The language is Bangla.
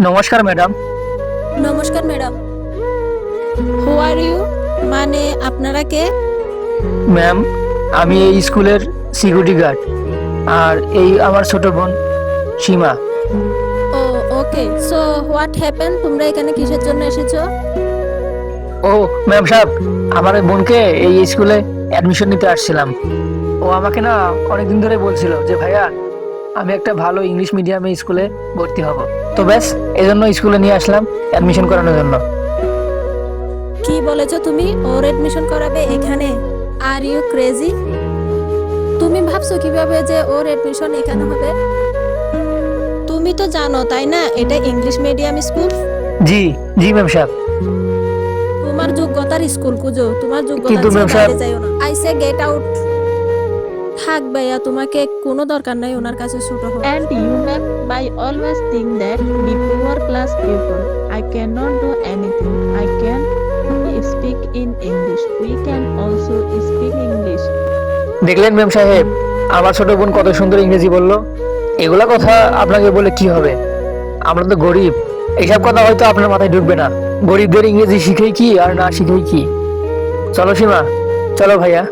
নমস্কার ম্যাডাম। নমস্কার ম্যাডাম। Who are you? মানে আপনারা কে? ম্যাম, আমি এই স্কুলের সিকিউরিটি গার্ড, আর এই আমার ছোট বোন সীমা। ও ওকে, সো হোয়াট হ্যাপেন? তোমরা এখানে কিসের জন্য এসেছো? ও ম্যাম সাহেব, আমার ওই বোনকে এই স্কুলে অ্যাডমিশন নিতে আসছিলাম। ও আমাকে না অনেকদিন ধরে বলছিল যে ভাইয়া, আমি একটা ভালো ইংলিশ মিডিয়ামে স্কুলে ভর্তি হব। তো ব্যাস, এই জন্য স্কুলে নিয়ে আসলাম অ্যাডমিশন করানোর জন্য। কি বলেছো তুমি? ওর এডমিশন করাবে এখানে? Are you crazy? তুমি ভাবছো কিভাবে যে ওর এডমিশন এখানে হবে? তুমি তো জানো তাই না, এটা ইংলিশ মিডিয়াম স্কুল। জি জি ম্যাম সাহেব। তোমার যোগ্যতার স্কুল খুঁজো, তোমার যোগ্যতা কিন্তু চেয়ে ম্যাম সাহেব, বাইরে যাইও না। I say get out. থাক ভাইয়া, তোমাকে কোনো দরকার নাই ওনার কাছে ছোট হওয়ার। And you ma'am, I always think that the poor class people, I cannot do anything. I can speak in English. We can also speak English. দেখলেন ম্যাম সাহেব, আমার ছোট বোন কত সুন্দর ইংরেজি বলল। এগুলা কথা আপনাকে বলে কি হবে? আমরা তো গরিব, এইসব কথা হয়তো আপনার মাথায় ঢুকবে না। গরিবদের ইংরেজি শিখেই কি আর না শিখেই কি। চলো সীমা, চলো ভাইয়া।